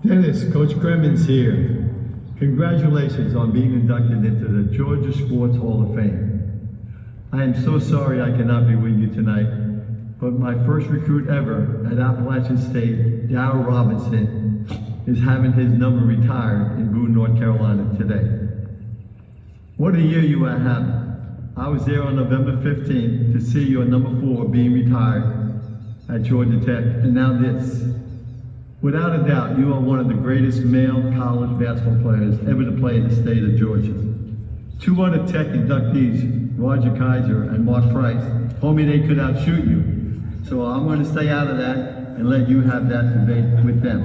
Dennis, Coach Kremen's here. Congratulations on being inducted into the Georgia Sports Hall of Fame. I am so sorry I cannot be with you tonight, but my first recruit ever at Appalachian State, Darryl Robinson, is having his number retired in Boone, North Carolina today. What a year you are having. I was there on November 15th to see your number 4 being retired at Georgia Tech, and now this. Without a doubt, you are one of the greatest male college basketball players ever to play in the state of Georgia. 2 other Tech inductees, Roger Kaiser and Mark Price, told me they could outshoot you. So I'm going to stay out of that and let you have that debate with them.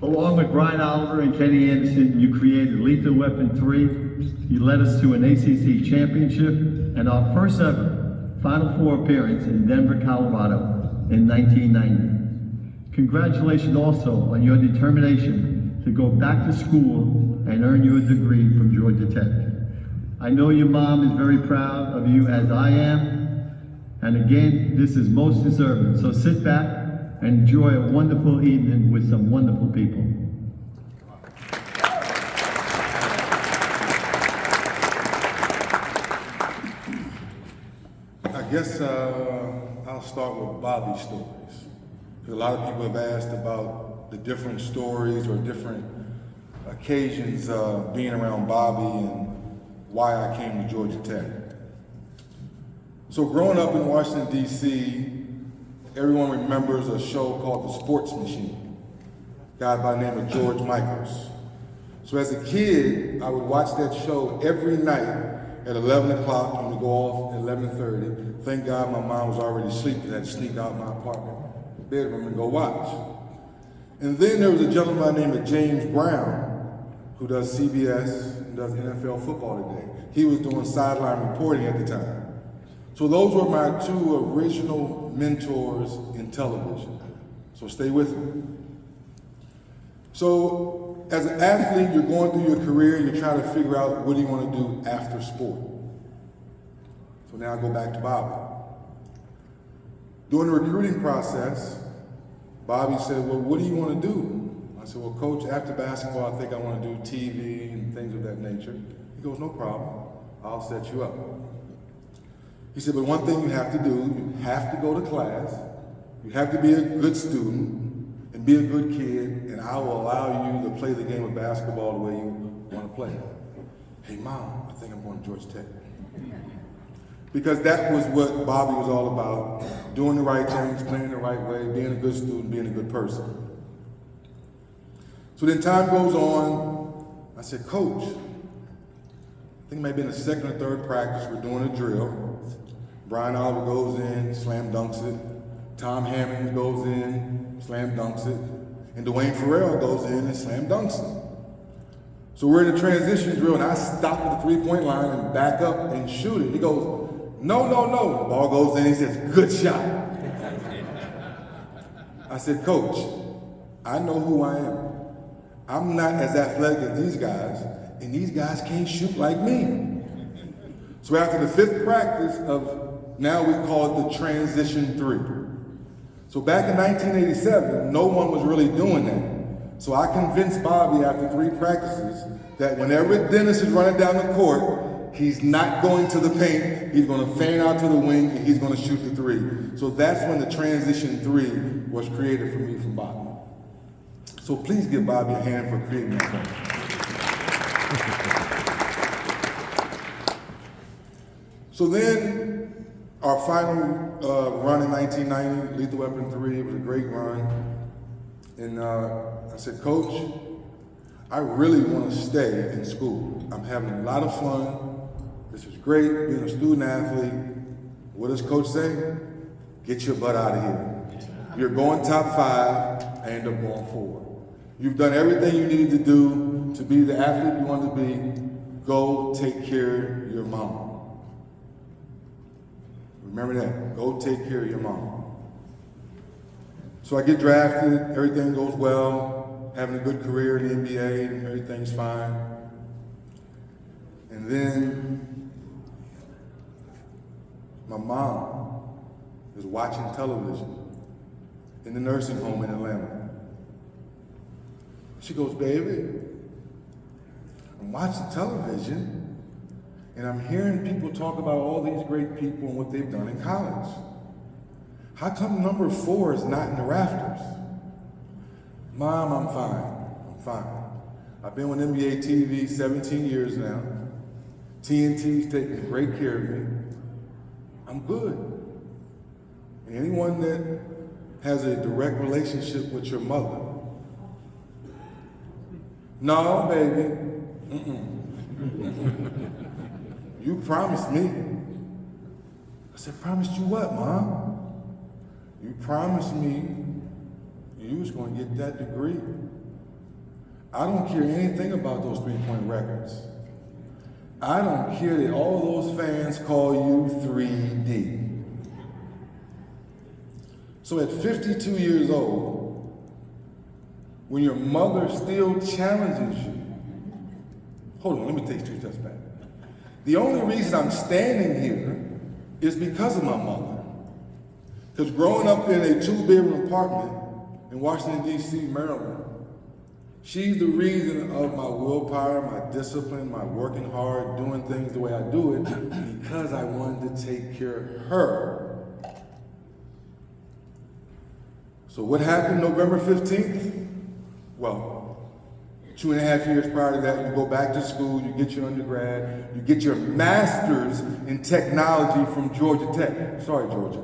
Along with Brian Oliver and Kenny Anderson, you created Lethal Weapon 3. You led us to an ACC championship and our first ever Final Four appearance in Denver, Colorado in 1990. Congratulations also on your determination to go back to school and earn your degree from Georgia Tech. I know your mom is very proud of you as I am. And again, this is most deserving. So sit back and enjoy a wonderful evening with some wonderful people. I guess I'll start with Bobby's stories. A lot of people have asked about the different stories or different occasions being around Bobby and why I came to Georgia Tech. So growing up in Washington, D.C., everyone remembers a show called The Sports Machine, a guy by the name of George Michaels. So as a kid, I would watch that show every night at 11 o'clock and would go off at 11:30. Thank God my mom was already asleep because I had to sneak out of my apartment bedroom and go watch. And then there was a gentleman named James Brown who does CBS and does NFL football today. He was doing sideline reporting at the time. So those were my 2 original mentors in television. So stay with me. So as an athlete, you're going through your career, you're trying to figure out what do you want to do after sport. So now I go back to Bobby. During the recruiting process, Bobby said, well, what do you want to do? I said, well, Coach, after basketball, I think I want to do TV and things of that nature. He goes, no problem, I'll set you up. He said, but one thing you have to do, you have to go to class, you have to be a good student and be a good kid, and I will allow you to play the game of basketball the way you want to play. Hey, Mom, I think I'm going to Georgia Tech. Because that was what Bobby was all about, doing the right things, playing the right way, being a good student, being a good person. So then time goes on, I said, Coach, I think maybe in the second or third practice, we're doing a drill. Brian Oliver goes in, slam dunks it. Tom Hammonds goes in, slam dunks it. And Dwayne Farrell goes in and slam dunks it. So we're in a transition drill, and I stop at the 3-point line and back up and shoot it. He goes, no, no, no. The ball goes in, he says, good shot. I said, Coach, I know who I am. I'm not as athletic as these guys, and these guys can't shoot like me. So after the 5th practice of, now we call it the transition 3. So back in 1987, no one was really doing that. So I convinced Bobby after 3 practices that whenever Dennis is running down the court, he's not going to the paint, he's going to fan out to the wing, and he's going to shoot the 3. So that's when the transition 3 was created for me from Bobby. So please give Bobby a hand for creating that thing. So then, our final run in 1990, Lethal Weapon 3, it was a great run. And I said, Coach, I really want to stay in school. I'm having a lot of fun. This is great, being a student athlete. What does Coach say? Get your butt out of here. You're going top 5, I end up going 4. You've done everything you needed to do to be the athlete you want to be. Go take care of your mom. Remember that, go take care of your mom. So I get drafted, everything goes well, having a good career in the NBA, and everything's fine. And then my mom is watching television in the nursing home in Atlanta. She goes, baby, I'm watching television and I'm hearing people talk about all these great people and what they've done in college. How come number 4 is not in the rafters? Mom, I'm fine. I've been with NBA TV 17 years now. TNT's taking great care of me. I'm good. And anyone that has a direct relationship with your mother, no, baby, you promised me. I said, promised you what, Mom? You promised me you was going to get that degree. I don't care anything about those 3-point records. I don't care that all those fans call you 3D. So at 52 years old, when your mother still challenges you, hold on, let me take 2 steps back. The only reason I'm standing here is because of my mother. Because growing up in a 2-bedroom apartment in Washington, D.C., Maryland, she's the reason of my willpower, my discipline, my working hard, doing things the way I do it, because I wanted to take care of her. So what happened November 15th? Well, 2.5 years prior to that, you go back to school, you get your undergrad, you get your master's in technology from Georgia Tech. Sorry, Georgia.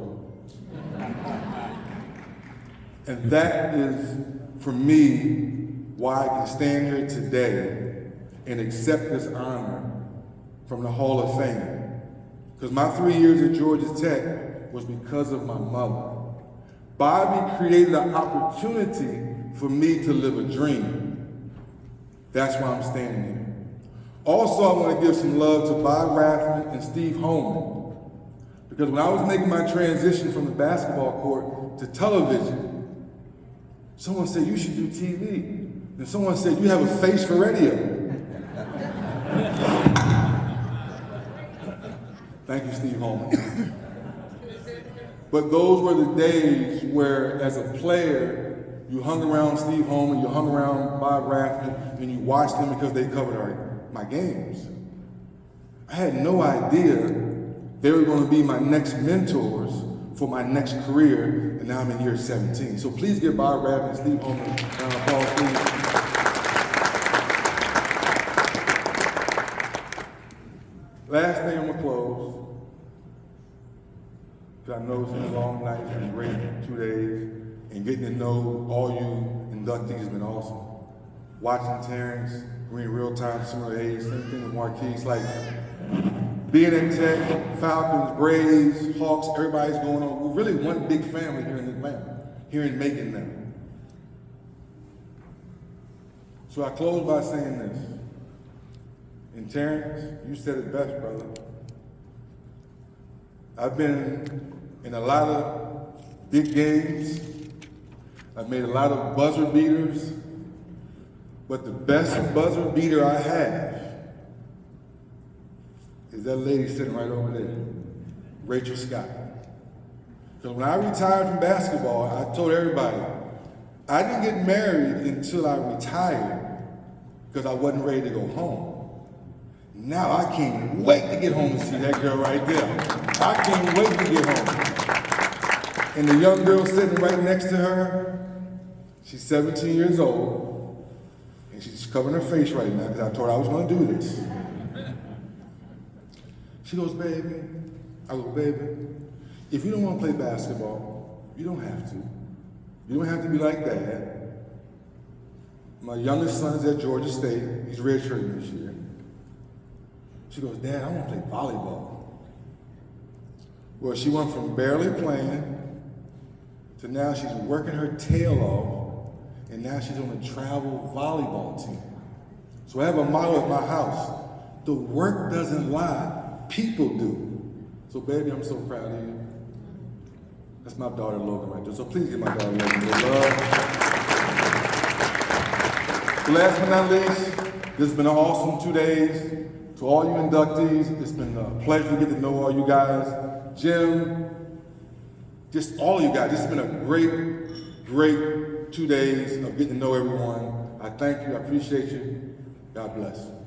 And that is, for me, why I can stand here today and accept this honor from the Hall of Fame. Because my 3 years at Georgia Tech was because of my mother. Bobby created an opportunity for me to live a dream. That's why I'm standing here. Also, I want to give some love to Bob Rathman and Steve Holman. Because when I was making my transition from the basketball court to television, someone said, you should do TV. And someone said, you have a face for radio. Thank you, Steve Holman. But those were the days where, as a player, you hung around Steve Holman, you hung around Bob Rathman, and you watched them because they covered my games. I had no idea they were going to be my next mentors for my next career, and now I'm in year 17. So please give Bob Rathman and Steve Holman a round of applause, please. Last thing I'm gonna close, because I know it's been a long night, it's been a great 2 days, and getting to know all you inductees has been awesome. Watching Terrence, we're in real time, similar age, same thing with Marquise, like being at Tech, Falcons, Braves, Hawks, everybody's going on. We're really one big family here in Atlanta, here in Macon now. So I close by saying this. And Terrence, you said it best, brother. I've been in a lot of big games. I've made a lot of buzzer beaters. But the best buzzer beater I have is that lady sitting right over there, Rachel Scott. Because when I retired from basketball, I told everybody, I didn't get married until I retired because I wasn't ready to go home. Now I can't wait to get home and see that girl right there. I can't wait to get home. And the young girl sitting right next to her, she's 17 years old, and she's covering her face right now because I told her I was going to do this. She goes, baby. I go, baby, if you don't want to play basketball, you don't have to. You don't have to be like Dad. My youngest son is at Georgia State. He's redshirting this year. She goes, Dad, I want to play volleyball. Well, she went from barely playing to now she's working her tail off, and now she's on a travel volleyball team. So I have a motto at my house: the work doesn't lie, people do. So baby, I'm so proud of you. That's my daughter Logan right there. So please give my daughter Logan a little love. Last but not least, this has been an awesome 2 days. To all you inductees, it's been a pleasure to get to know all you guys. Jim, just all you guys. This has been a great, great 2 days of getting to know everyone. I thank you. I appreciate you. God bless.